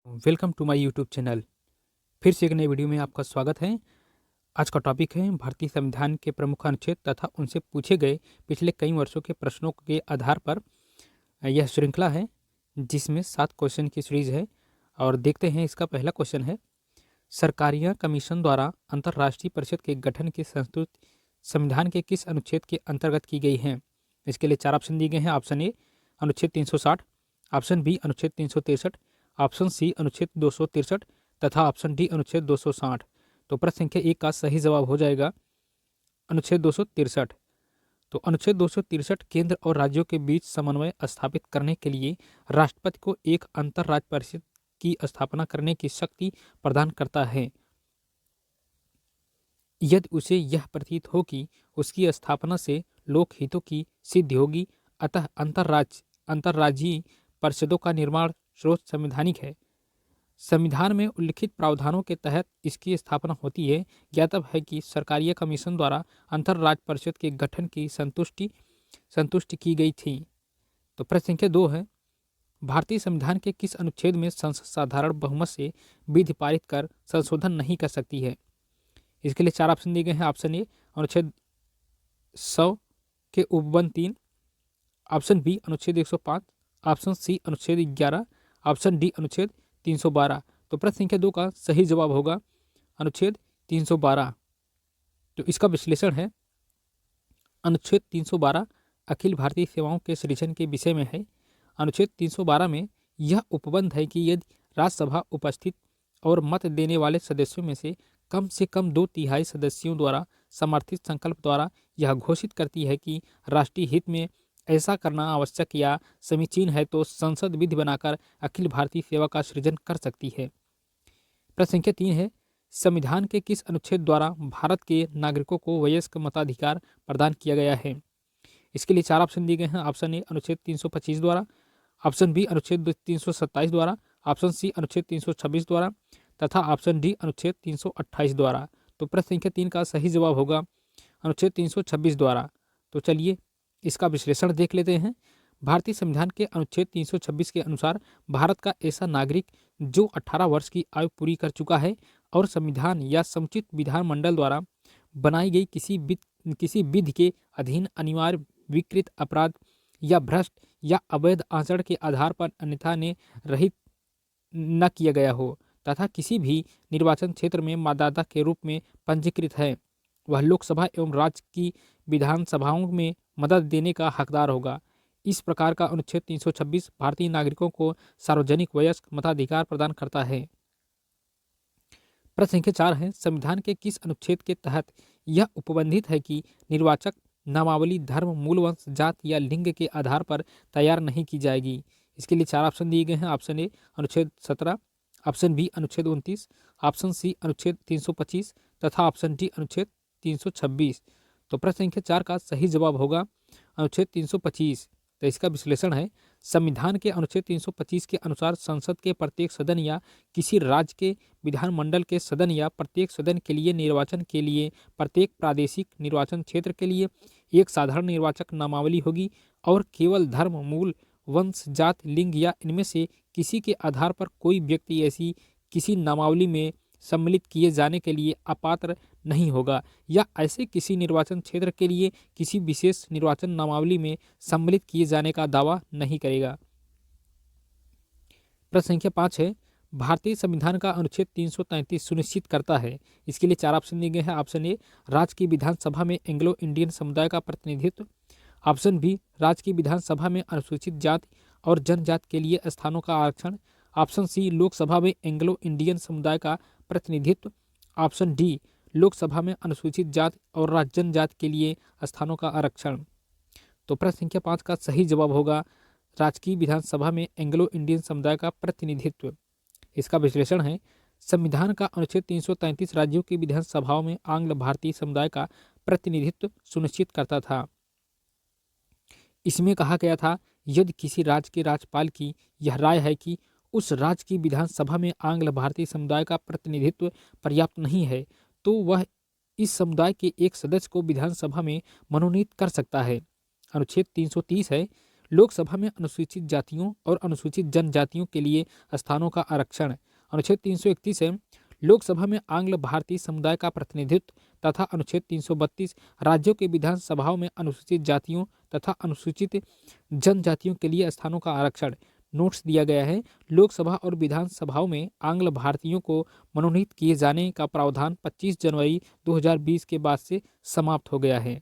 Welcome to my YouTube channel. फिर से एक नए वीडियो में आपका स्वागत है। आज का टॉपिक है भारतीय संविधान के प्रमुख अनुच्छेद तथा उनसे पूछे गए पिछले कई वर्षों के प्रश्नों के आधार पर यह श्रृंखला है, जिसमें 7 क्वेश्चन की सीरीज है। और देखते हैं, इसका पहला क्वेश्चन है, सरकारिया कमीशन द्वारा अंतर्राष्ट्रीय परिषद के गठन की संस्तुति संविधान के किस अनुच्छेद के अंतर्गत की गई है। इसके लिए 4 ऑप्शन दिए गए हैं। ऑप्शन ए अनुच्छेद 360, ऑप्शन बी अनुच्छेद 363, ऑप्शन सी अनुच्छेद 263 तथा ऑप्शन डी अनुच्छेद 260। तो प्रश्न संख्या 1 का सही जवाब हो जाएगा अनुच्छेद 263। तो अनुच्छेद 263 केंद्र और राज्यों के बीच समन्वय स्थापित करने के लिए राष्ट्रपति को एक अंतर्राज्य परिषद की स्थापना करने की शक्ति प्रदान करता है, यदि उसे यह प्रतीत हो कि उसकी स्थापना से लोक हितों की सिद्धि होगी। अतः अंतर्राज्यीय परिषदों का निर्माण स्रोत संवैधानिक है। संविधान में उल्लिखित प्रावधानों के तहत इसकी स्थापना होती है। ज्ञातव्य है कि सरकारीय कमीशन द्वारा अंतर्राज्य परिषद के गठन की संतुष्टि की गई थी। तो प्रश्न संख्या 2 है, भारतीय संविधान के किस अनुच्छेद में संसद साधारण बहुमत से विधि पारित कर संशोधन नहीं कर सकती है। इसके लिए 4 ऑप्शन दिए गए हैं। ऑप्शन ए अनुच्छेद 100 के उपबंध 3, ऑप्शन बी अनुच्छेद 105, ऑप्शन सी अनुच्छेद 11, ऑप्शन डी अनुच्छेद 312। तो प्रश्न संख्या 2 का सही जवाब होगा अनुच्छेद 312। तो इसका विश्लेषण है, अनुच्छेद 312 अखिल भारतीय सेवाओं के सृजन के विषय में है। अनुच्छेद 312 में यह उपबंध है कि यदि राज्यसभा उपस्थित और मत देने वाले सदस्यों में से कम 2/3 सदस्यों द्वारा समर्थित संकल्प द्वारा यह घोषित करती है कि राष्ट्रीय हित में ऐसा करना आवश्यक या समीचीन है, तो संसद विधि बनाकर अखिल भारतीय सेवा का सृजन कर सकती है। प्रश्न संख्या 3 है, संविधान के किस अनुच्छेद द्वारा भारत के नागरिकों को वयस्क मताधिकार प्रदान किया गया है। इसके लिए 4 ऑप्शन दिए गए हैं। ऑप्शन ए अनुच्छेद 325 द्वारा, ऑप्शन बी अनुच्छेद 327 द्वारा, ऑप्शन सी अनुच्छेद 326 द्वारा तथा ऑप्शन डी अनुच्छेद 328 द्वारा। तो प्रश्न संख्या 3 का सही जवाब होगा अनुच्छेद 326 द्वारा। तो चलिए इसका विश्लेषण देख लेते हैं। भारतीय संविधान के अनुच्छेद 326 के अनुसार भारत का ऐसा नागरिक जो 18 वर्ष की आयु पूरी कर चुका है और संविधान या समुचित विधानमंडल द्वारा बनाई गई किसी विधि के अधीन अनिवार्य विकृत अपराध या भ्रष्ट या अवैध आचरण के आधार पर अन्यथा ने रहित न किया गया हो तथा किसी भी निर्वाचन क्षेत्र में मतदाता के रूप में पंजीकृत है, वह लोकसभा एवं राज्य की विधानसभाओं में मदद देने का हकदार होगा। इस प्रकार का अनुच्छेद 326 भारतीय नागरिकों को सार्वजनिक वयस्क मताधिकार प्रदान करता है। प्रश्न संख्या 4 है, संविधान के किस अनुच्छेद के तहत यह उपबंधित है कि निर्वाचक नामावली धर्म, मूल वंश, जात या लिंग के आधार पर तैयार नहीं की जाएगी। इसके लिए 4 ऑप्शन दिए गए हैं। ऑप्शन ए अनुच्छेद 17, ऑप्शन बी अनुच्छेद 29, ऑप्शन सी अनुच्छेद 325 तथा ऑप्शन डी अनुच्छेद 326। तो प्रश्न संख्या 4 का सही जवाब होगा अनुच्छेद 325। तो इसका विश्लेषण है, संविधान के अनुच्छेद 325 के अनुसार संसद के प्रत्येक सदन या किसी राज्य के विधानमंडल के सदन या प्रत्येक सदन के लिए निर्वाचन के लिए प्रत्येक प्रादेशिक निर्वाचन क्षेत्र के लिए एक साधारण निर्वाचक नामावली होगी और केवल धर्म, मूल वंश, जात, लिंग या इनमें से किसी के आधार पर कोई व्यक्ति ऐसी किसी नामावली में सम्मिलित किए जाने के लिए अपात्र नहीं होगा या ऐसे किसी निर्वाचन क्षेत्र के लिए किसी विशेष निर्वाचन नामावली में सम्मिलित किए जाने का दावा नहीं करेगा। प्रश्न संख्या 5 है, भारतीय संविधान का अनुच्छेद 333 सुनिश्चित करता है। इसके लिए 4 ऑप्शन दिए गए हैं। ऑप्शन ए राज्य की विधानसभा में एंग्लो इंडियन समुदाय का प्रतिनिधित्व, ऑप्शन बी राज्य की विधानसभा में अनुसूचित जाति और जनजाति के लिए स्थानों का आरक्षण, ऑप्शन सी लोकसभा में एंग्लो इंडियन समुदाय का प्रतिनिधित्व, ऑप्शन डी लोकसभा में अनुसूचित जाति और जनजाति के लिए स्थानों का आरक्षण। तो प्रश्न संख्या 5 का सही जवाब होगा राजकीय विधानसभा में एंग्लो इंडियन समुदाय का प्रतिनिधित्व। इसका विश्लेषण है, संविधान का अनुच्छेद 333 राज्यों की विधानसभाओं में आंग्ल भारतीय समुदाय का प्रतिनिधित्व सुनिश्चित करता था। इसमें कहा गया था, यदि किसी राज्य के राज्यपाल की यह राय है कि उस राज्य की विधानसभा में आंग्ल भारतीय समुदाय का प्रतिनिधित्व पर्याप्त नहीं है, तो वह इस समुदाय के एक सदस्य को विधानसभा में मनोनीत कर सकता है। अनुच्छेद 330 है, लोकसभा में अनुसूचित जातियों और अनुसूचित जनजातियों के लिए स्थानों का आरक्षण। अनुच्छेद 331 है, लोकसभा में आंग्ल भारतीय समुदाय का प्रतिनिधित्व तथा अनुच्छेद 332 राज्यों के विधानसभाओं में अनुसूचित जातियों तथा अनुसूचित जनजातियों के लिए स्थानों का आरक्षण। नोट्स दिया गया है, लोकसभा और विधानसभाओं में आंग्ल भारतीयों को मनोनीत किए जाने का प्रावधान 25 जनवरी 2020 के बाद से समाप्त हो गया है।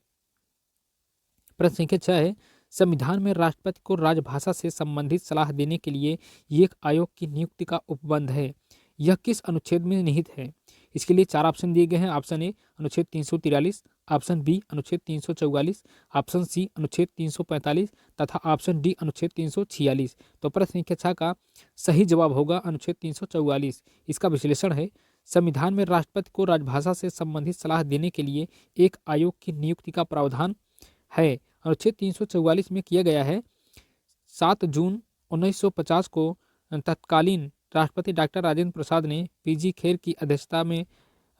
प्रश्न संख्या 6 है, संविधान में राष्ट्रपति को राजभाषा से संबंधित सलाह देने के लिए एक आयोग की नियुक्ति का उपबंध है। यह किस अनुच्छेद में निहित है? इसके लिए 4 ऑप्शन दिए गए हैं। ऑप्शन ए अनुच्छेद 343, ऑप्शन बी अनुच्छेद 344, ऑप्शन सी अनुच्छेद 345 तथा ऑप्शन डी अनुच्छेद 346। तो प्रश्न संख्या 6 का सही जवाब होगा अनुच्छेद 344। इसका विश्लेषण है, संविधान में राष्ट्रपति को राजभाषा से संबंधित सलाह देने के लिए एक आयोग की नियुक्ति का प्रावधान है। अनुच्छेद 344 में किया गया है, 7 जून 1950 को तत्कालीन राष्ट्रपति डॉक्टर राजेंद्र प्रसाद ने पीजी खेर की अध्यक्षता में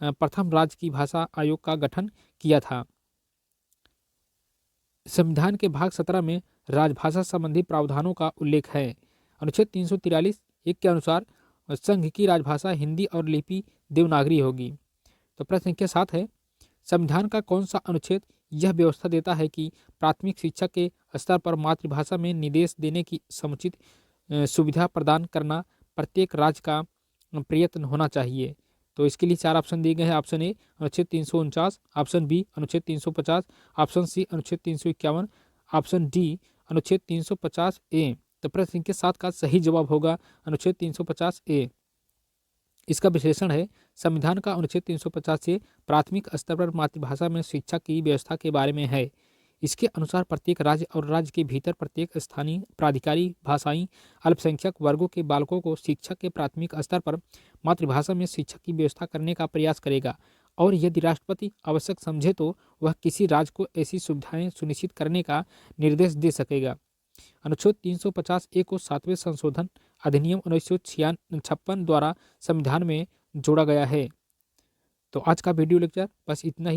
प्रथम राज्य की भाषा आयोग का गठन किया था। संविधान के भाग 17 में राजभाषा संबंधी प्रावधानों का उल्लेख है। अनुच्छेद 343 एक के अनुसार संघ की राजभाषा हिंदी और लिपि देवनागरी होगी। तो प्रश्न संख्या 7 है, संविधान का कौन सा अनुच्छेद यह व्यवस्था देता है कि प्राथमिक शिक्षा के स्तर पर मातृभाषा में निर्देश देने की समुचित सुविधा प्रदान करना प्रत्येक राज्य का प्रयत्न होना चाहिए? तो इसके लिए 4 ऑप्शन दिए गए हैं। ऑप्शन ए अनुच्छेद 349, ऑप्शन बी अनुच्छेद 350, ऑप्शन सी अनुच्छेद 351, ऑप्शन डी अनुच्छेद 350 ए। तो प्रश्न संख्या 7 का सही जवाब होगा अनुच्छेद 350 ए। इसका विश्लेषण है, संविधान का अनुच्छेद 350 से प्राथमिक स्तर पर मातृभाषा में शिक्षा की व्यवस्था के बारे में है। इसके अनुसार प्रत्येक राज्य और राज्य के भीतर प्रत्येक स्थानीय प्राधिकारी भाषाई अल्पसंख्यक वर्गों के बालकों को शिक्षा के प्राथमिक स्तर पर मातृभाषा में शिक्षा की व्यवस्था करने का प्रयास करेगा और यदि राष्ट्रपति आवश्यक समझे तो वह किसी राज्य को ऐसी सुविधाएं सुनिश्चित करने का निर्देश दे सकेगा। अनुच्छेद 350 ए को 7वें संशोधन अधिनियम 1956 द्वारा संविधान में जोड़ा गया है। तो आज का वीडियो लेक्चर बस इतना ही।